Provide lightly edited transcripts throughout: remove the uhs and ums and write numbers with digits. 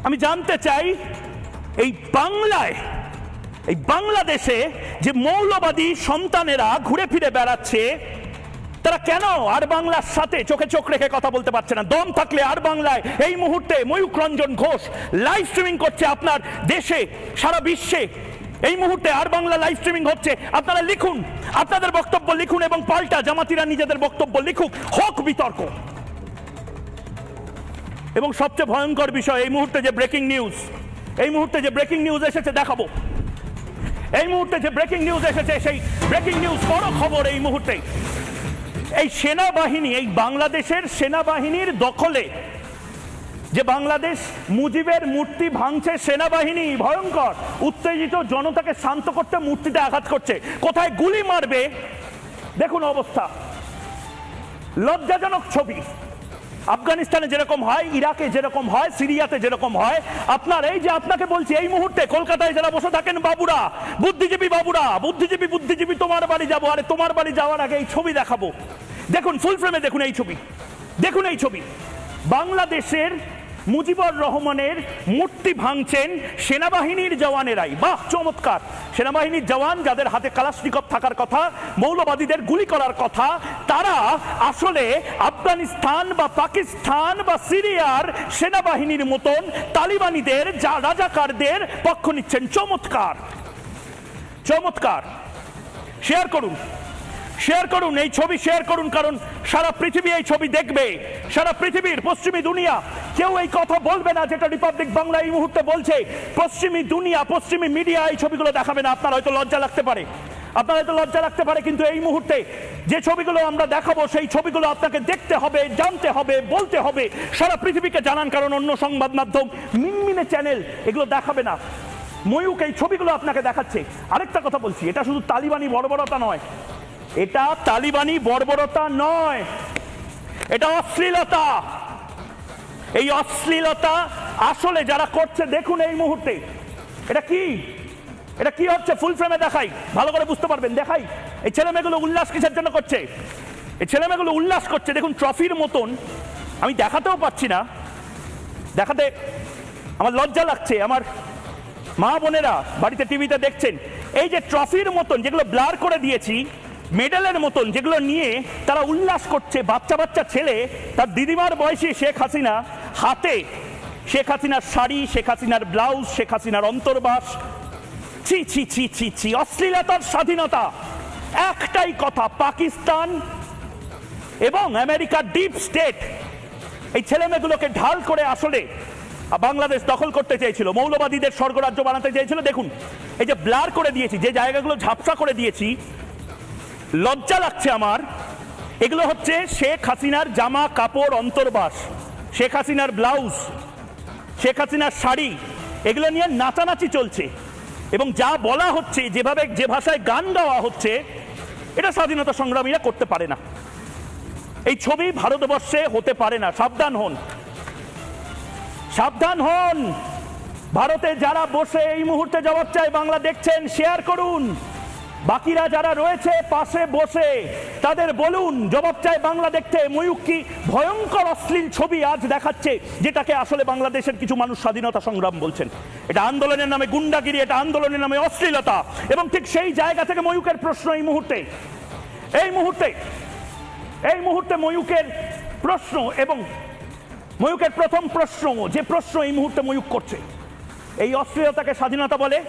আমি জানতে চাই এই বাংলায়, এই বাংলাদেশে যে মৌলবাদী সন্তানেরা ঘুরে ফিরে বেড়াচ্ছে, তারা কেন আর বাংলার সাথে চোখে চোখ রেখে কথা বলতে পারছে না? দম থাকলে আর বাংলায় এই মুহূর্তে ময়ূক রঞ্জন ঘোষ লাইভ স্ট্রিমিং করছে আপনার দেশে, সারা বিশ্বে এই মুহূর্তে আর বাংলা লাইভ স্ট্রিমিং হচ্ছে। আপনারা লিখুন, আপনাদের বক্তব্য লিখুন এবং পাল্টা জামাতিরা নিজেদের বক্তব্য লিখুক, হোক বিতর্ক। এবং সবচেয়ে ভয়ঙ্কর বিষয়, এই মুহূর্তে যে ব্রেকিং নিউজ, এই মুহূর্তে যে ব্রেকিং নিউজ এসেছে দেখাবো, এই মুহূর্তে যে ব্রেকিং নিউজ এসেছে সেই ব্রেকিং নিউজ বড় খবর। এই মুহূর্তে এই সেনাবাহিনী, এই বাংলাদেশের সেনাবাহিনীর দখলে যে বাংলাদেশ মুজিবের মূর্তি ভাঙছে সেনাবাহিনী, ভয়ঙ্কর উত্তেজিত জনতাকে শান্ত করতে মূর্তিতে আঘাত করছে, কোথায় গুলি মারবে দেখুন অবস্থা। লজ্জাজনক ছবি। আফগানিস্তানে যেরকম হয়, ইরাকে যেরকম হয়, সিরিয়াতে যেরকম হয়, আপনার এই যে আপনাকে বলছি এই মুহূর্তে কলকাতায় যারা বসে থাকেন বাবুরা, বুদ্ধিজীবী বাবুরা, বুদ্ধিজীবী তোমার বাড়ি যাবো, আরে তোমার বাড়ি যাওয়ার আগে এই ছবি দেখাবো। দেখুন ফুল ফ্রেমে দেখুন এই ছবি, দেখুন এই ছবি। বাংলাদেশের মুজিবুর রহমানের মূর্তি ভাঙছেন সেনাবাহিনীর জওয়ানেরাই। বাহ, চমৎকার। সেনাবাহিনীর জওয়ান যাদের হাতে কালাশনিকভ থাকার কথা, মৌলবাদীদের গুলি করার কথা, তারা আসলে আফগানিস্তান বা পাকিস্তান বা সিরিয়ার সেনাবাহিনীর মতন তালিবানিদের, যা রাজাকারদের পক্ষ নিচ্ছেন। চমৎকার, চমৎকার। শেয়ার করুন, শেয়ার করুন এই ছবি, শেয়ার করুন, কারণ সারা পৃথিবী এই ছবি দেখবে। সারা পৃথিবীর পশ্চিমী দুনিয়া কেউ এই কথা বলবে না যেটা রিপাবলিক বাংলা এই মুহূর্তে বলছে। পশ্চিমী দুনিয়া, পশ্চিমী মিডিয়া এই ছবিগুলো দেখাবে না। আপনার হয়তো লজ্জা লাগতে পারে, আপনার হয়তো লজ্জা লাগতে পারে, কিন্তু এই মুহূর্তে যে ছবিগুলো আমরা দেখাবো সেই ছবিগুলো আপনাকে দেখতে হবে, জানতে হবে, বলতে হবে, সারা পৃথিবীকে জানান, কারণ অন্য সংবাদ মাধ্যম, মিনমিনে চ্যানেল এগুলো দেখাবে না। ময়ূক এই ছবিগুলো আপনাকে দেখাচ্ছে। আরেকটা কথা বলছি, এটা শুধু তালিবানি বর্বরতা নয়, এটা তালিবানি বর্বরতা নয়, এটা অশ্লীলতা। এই অশ্লীলতা আসলে যারা করছে দেখুন এই মুহূর্তে। এটা কি, এটা কি হচ্ছে? ফুল ফ্রেমে দেখাই, ভালো করে বুঝতে পারবেন। দেখাই এই ছেলেমেয়েগুলো উল্লাস কিসের জন্য করছে। এই ছেলেমেয়েগুলো উল্লাস করছে দেখুন, ট্রফির মতন। আমি দেখাতেও পাচ্ছি না, দেখাতে আমার লজ্জা লাগছে। আমার মা বোনেরা বাড়িতে টিভিতে দেখছেন, এই যে ট্রফির মতন যেগুলো ব্লার করে দিয়েছি, মেডেলের মতন যেগুলো নিয়ে তারা উল্লাস করছে, বাচ্চা বাচ্চা ছেলে, তার দিদিমার বয়সী শেখ হাসিনা, হাতে শেখ হাসিনার শাড়ি, শেখ হাসিনার ব্লাউজ, শেখ হাসিনার অন্তর্বাস। ছি ছি ছি ছি ছি, অশ্লীলতার স্বাধীনতা। একটাই কথা, পাকিস্তান এবং আমেরিকার ডিপ স্টেট এই ছেলেমেয়েগুলোকে ঢাল করে আসলে বাংলাদেশ দখল করতে চেয়েছিল, মৌলবাদীদের স্বর্গরাজ্য বানাতে চেয়েছিল। দেখুন এই যে ব্লার করে দিয়েছি, যে জায়গাগুলো ঝাপসা করে দিয়েছি, লজ্জা লাগছে আমার। এগুলো হচ্ছে শেখ হাসিনার জামা কাপড়, অন্তর্বাস, শেখ হাসিনার ব্লাউজ, শেখ হাসিনার শাড়ি, এগুলো নিয়ে নাচানাচি চলছে। এবং যা বলা হচ্ছে, যেভাবে যে ভাষায় গান গাওয়া হচ্ছে, এটা স্বাধীনতা সংগ্রামীরা করতে পারে না। এই ছবি ভারতবর্ষে হতে পারে না। সাবধান হন, সাবধান হন। ভারতে যারা বসে এই মুহূর্তে জবাব চায় বাংলা দেখছেন, শেয়ার করুন। বাকিরা যারা রয়েছে পাশে বসে তাদের বলুন জবাব চায় বাংলা দেখতে। ময়ূক কি ভয়ঙ্কর অশ্লীল ছবি আজ দেখাচ্ছে, যেটাকে আসলে বাংলাদেশের কিছু মানুষ স্বাধীনতা সংগ্রাম বলছেন। এটা আন্দোলনের নামে গুন্ডাগিরি, এটা আন্দোলনের নামে অশ্লীলতা। এবং ঠিক সেই জায়গা থেকে ময়ূকের প্রশ্ন এই মুহূর্তে, এই মুহূর্তে, এই মুহূর্তে ময়ূকের প্রশ্ন, এবং ময়ূকের প্রথম প্রশ্ন, যে প্রশ্ন এই মুহূর্তে ময়ূক করছে, এই অশ্লীলতাকে স্বাধীনতা বলে?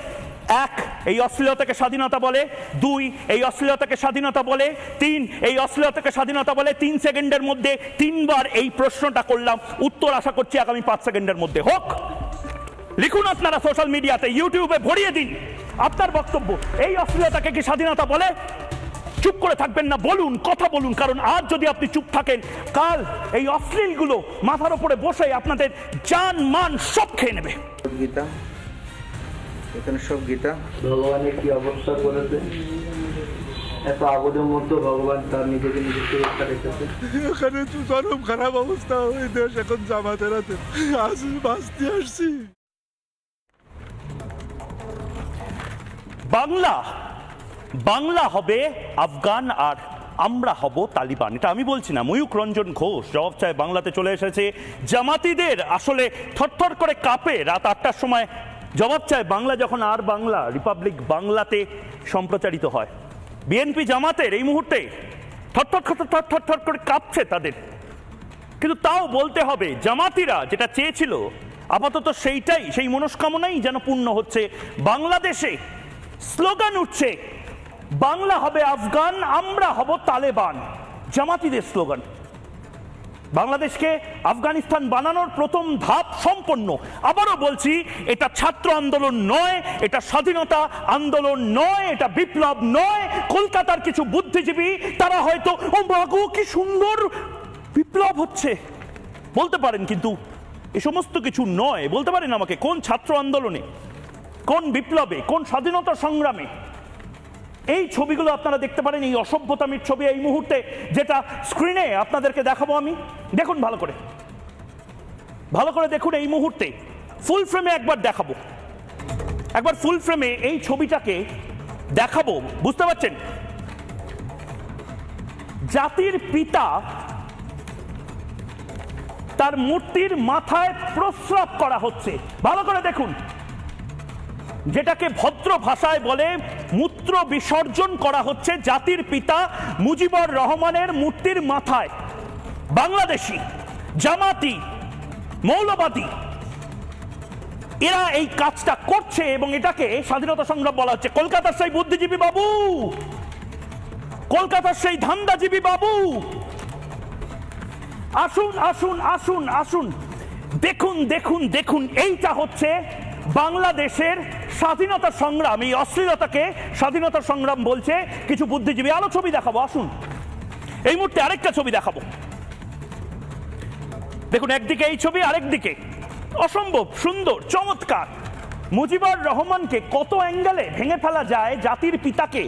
এক, এই অশ্লীলতাকে স্বাধীনতা বলে? দুই, এই অশ্লীলতাকে স্বাধীনতা বলে? তিন, এই অশ্লীলতাকে স্বাধীনতা বলে? 3 সেকেন্ডের মধ্যে 3 বার এই প্রশ্নটা করলাম, উত্তর আশা করছি আগামী 5 সেকেন্ডের মধ্যে হোক। লিখুন আপনারা সোশ্যাল মিডিয়াতে, ইউটিউবে ভরিয়ে দিন আপনার বক্তব্য। এই অশ্লীলতাকে কি স্বাধীনতা বলে? চুপ করে থাকবেন না, বলুন, কথা বলুন, কারণ আজ যদি আপনি চুপ থাকেন, কাল এই অশ্লীলগুলো মাথার উপরে বসে আপনাদের জান মান সব খেয়ে নেবে। গীতা, এখানে সব গীতা। ভগবানের কি অবস্থা করেছে, এত আগুনের মধ্যে ভগবান তার নিজেকে নিজে সুরক্ষা রেখেছে। এখানে তো চরম খারাপ অবস্থা, ওই দেশ এখন জামাতের হাতে, আজ বাঁচতে আসছি। বাংলা, বাংলা হবে আফগান আর আমরা হব তালিবান। এটা আমি বলছি না, ময়ূক রঞ্জন ঘোষ জবাব চায় বাংলাতে চলে এসেছে। জামাতিদের আসলে থরথর করে কাঁপে রাত 8টার সময় জবাব চায় বাংলা যখন আর বাংলা রিপাবলিক বাংলাতে সম্প্রচারিত হয়। বিএনপি জামাতের এই মুহূর্তে থরথর করে কাঁপছে তাদের। কিন্তু তাও বলতে হবে জামাতিরা যেটা চেয়েছিল আপাতত সেইটাই, সেই মনস্কামনাই যেন পূর্ণ হচ্ছে। বাংলাদেশে স্লোগান উঠছে, বাংলা হবে আফগান, আমরা হব তালেবান। জামাতিদের স্লোগান। বাংলাদেশকে আফগানিস্তান বানানোর প্রথম ধাপ সম্পন্ন। আবারও বলছি, এটা ছাত্র আন্দোলন নয়, এটা স্বাধীনতা আন্দোলন নয়, এটা বিপ্লব নয়। কলকাতার কিছু বুদ্ধিজীবী তারা হয়তো ও মাগো কি সুন্দর বিপ্লব হচ্ছে বলতে পারেন, কিন্তু এ সমস্ত কিছু নয়। বলতে পারেন আমাকে কোন ছাত্র আন্দোলনে, কোন বিপ্লবে, কোন স্বাধীনতা সংগ্রামে? এই ছবিগুলো আপনারা দেখতে পারেন, এই অসভ্যতামির ছবি এই মুহূর্তে যেটা স্ক্রিনে আপনাদেরকে দেখাবো আমি। দেখুন ভালো করে দেখুন এই মুহূর্তে ফুল ফ্রেমে একবার দেখাবো, একবার ফুল ফ্রেমে এই ছবিটাকে দেখাবো। বুঝতে পারছেন? জাতির পিতা তার মূর্তির মাথায় প্রস্রাব করা হচ্ছে। ভালো করে দেখুন, যেটাকে ভদ্র ভাষায় বলে মূত্র বিসর্জন করা হচ্ছে জাতির পিতা মুজিবুর রহমানের মূর্তির মাথায়। বাংলাদেশি, জামাতি, মৌলবাদী এরা এই কাজটা করছে এবং এটাকে স্বাধীনতা সংগ্রাম বলা হচ্ছে। কলকাতার সেই বুদ্ধিজীবী বাবু, কলকাতার সেই ধান্দাজীবী বাবু, আসুন আসুন আসুন আসুন, দেখুন দেখুন দেখুন, এইটা হচ্ছে বাংলাদেশের স্বাধীনতা সংগ্রাম। এই অশ্লীলতাকে স্বাধীনতা সংগ্রাম বলছে কিছু বুদ্ধিজীবী। আরো ছবি দেখাবো, আসুন এই মুহূর্তে আরেকটা ছবি দেখাবো। দেখুন একদিকে এই ছবি, আরেকদিকে অসম্ভব সুন্দর চমৎকার। মুজিবুর রহমানকে কত অ্যাঙ্গেলে ভেঙে ফেলা যায়, জাতির পিতাকে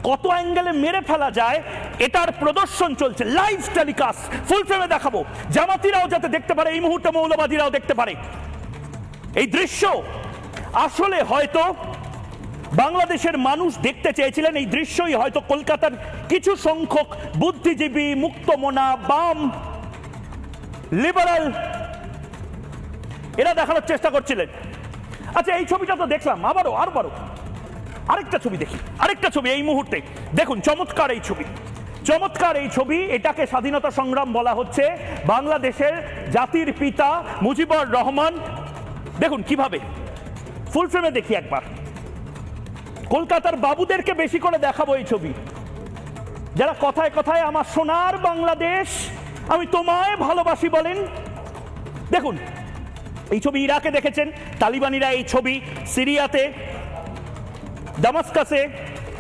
কত অ্যাঙ্গেলে মেরে ফেলা যায়, এটার প্রদর্শন চলছে, লাইভ টেলিকাস্ট ফুল ফ্রেমে দেখাবো, জামাতিরাও যাতে দেখতে পারে, এই মুহূর্তে মৌলবাদীরাও দেখতে পারে। এই দৃশ্য আসলে হয়তো বাংলাদেশের মানুষ দেখতে চেয়েছিলেন। এই দৃশ্যই হয়তো কলকাতার কিছু সংখ্যক বুদ্ধিজীবী, মুক্তমনা, বাম, লিবারাল এরা দেখানোর চেষ্টা করছিলেন। আচ্ছা এই ছবিটা তো দেখলাম, আবারও আরেকটা ছবি দেখি, আরেকটা ছবি এই মুহূর্তে দেখুন। চমৎকার এই ছবি, চমৎকার এই ছবি। এটাকে স্বাধীনতা সংগ্রাম বলা হচ্ছে। বাংলাদেশের জাতির পিতা মুজিবুর রহমান, দেখুন কিভাবে ফুল ফ্রেমে দেখি একবার। কলকাতার বাবুদেরকে বেশি করে দেখাবো এই ছবি, যারা কথায় কথায় আমার সোনার বাংলাদেশ, আমি তোমায় ভালোবাসি বলেন। দেখুন এই ছবি ইরাকে দেখেছেন, তালিবানিরা এই ছবি সিরিয়াতে, দামাস্কাসে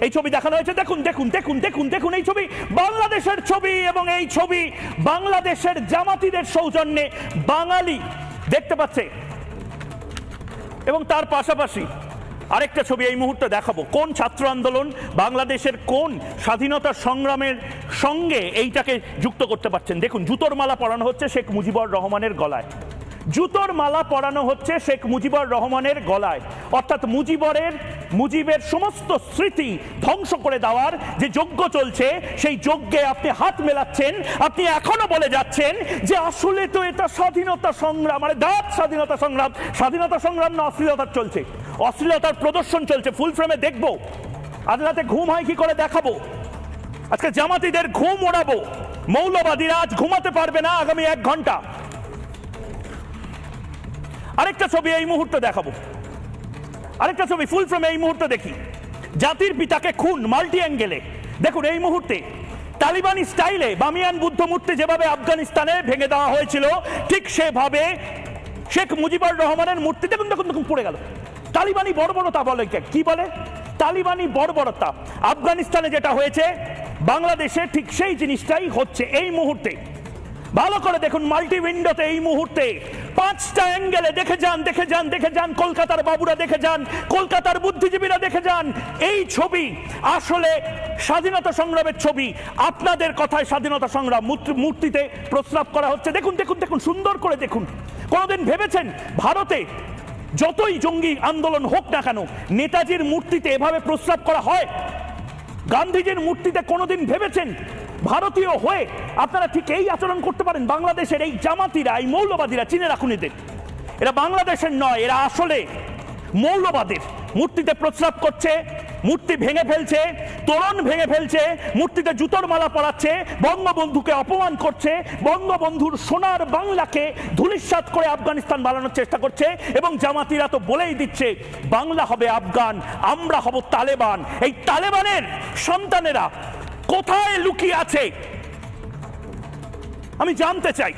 এই ছবি দেখানো হয়েছে। দেখুন দেখুন দেখুন দেখুন দেখুন, এই ছবি বাংলাদেশের ছবি এবং এই ছবি বাংলাদেশের জামাতিদের সৌজন্যে বাঙালি দেখতে পাচ্ছে। এবং তার পাশাপাশি আরেকটা ছবি এই মুহূর্তে দেখাবো। কোন ছাত্র আন্দোলন বাংলাদেশের কোন স্বাধীনতা সংগ্রামের সঙ্গে এইটাকে যুক্ত করতে পারছেন? দেখুন জুতোর মালা পরানো হচ্ছে শেখ মুজিবুর রহমানের গলায়, জুতোর মালা পরানো হচ্ছে শেখ মুজিবুর রহমানের গলায়। অর্থাৎ মুজিবের সমস্ত স্মৃতি ধ্বংস করে দেওয়ার যে যজ্ঞ চলছে, সেই যজ্ঞে আপনি হাত মেলাচ্ছেন। আপনি এখনো বলে যাচ্ছেন যে আসলে তো এটা স্বাধীনতা সংগ্রাম। মানে দাঁত স্বাধীনতা সংগ্রাম, স্বাধীনতা সংগ্রাম না অশ্লীলতার চলছে, অশ্লীলতার প্রদর্শন চলছে। ফুল ফ্রেমে দেখবো, আজ রাতে ঘুম হয় কি করে দেখাবো। আজকে জামাতিদের ঘুম ওড়াবো, মৌলবাদীরা আজ ঘুমাতে পারবে না আগামী 1 ঘন্টা। আরেকটা ছবি এই মুহূর্তে দেখাবো, আরেকটা ছবি ফুল ফ্রেমে এই মুহূর্তে দেখি। জাতির পিতাকে খুন মাল্টি অ্যাঙ্গেলে দেখুন। এই মুহূর্তে তালিবানি স্টাইলে বামিয়ান বুদ্ধ মূর্তি যেভাবে আফগানিস্তানে ভেঙে দেওয়া হয়েছিল, ঠিক সেভাবে শেখ মুজিবুর রহমানের মূর্তি দেখুন দেখুন দেখুন পড়ে গেল। তালিবানি বর্বরতা বলে, কি বলে? তালিবানি বর্বরতা। আফগানিস্তানে যেটা হয়েছে বাংলাদেশে ঠিক সেই জিনিসটাই হচ্ছে এই মুহূর্তে। ভালো করে দেখুন মাল্টি উইন্ডোতে এই মুহূর্তে 5টা অ্যাঙ্গেলে দেখে যান, দেখে যান, দেখে যান। কলকাতার বাবুরা দেখে যান, কলকাতার বুদ্ধিজীবীরা দেখে যান। এই ছবি আসলে স্বাধীনতা সংগ্রামের ছবি। আপনাদের কথায় স্বাধীনতা সংগ্রাম, মূর্তিতে প্রস্রাব করা হচ্ছে। দেখুন দেখুন দেখুন, সুন্দর করে দেখুন। কোনোদিন ভেবেছেন ভারতে যতই জঙ্গি আন্দোলন হোক না কেন নেতাজির মূর্তিতে এভাবে প্রস্রাব করা হয়? গান্ধীজির মূর্তিতে কোনোদিন ভেবেছেন ভারতীয় হয়ে আপনারা ঠিক এই আচরণ করতে পারেন? বাংলাদেশের এই জামাতিরা, এই মৌলবাদীরা, চিনে রাখুন এদের, এরা বাংলাদেশের নয়, এরা আসলে মৌলবাদের। মূর্তিতে প্রস্রাব করছে, মূর্তি ভেঙে ফেলছে, তোরণ ভেঙে ফেলছে, মূর্তিতে জুতোর মালা পরাচ্ছে, বঙ্গবন্ধুকে অপমান করছে, বঙ্গবন্ধুর সোনার বাংলাকে ধূলিসাৎ করে আফগানিস্তান বানানোর চেষ্টা করছে। এবং জামাতিরা তো বলেই দিচ্ছে বাংলা হবে আফগান, আমরা হব তালেবান। এই তালেবানের সন্তানেরা কোথায় লুকিয়ে আছে আমি জানতে চাই।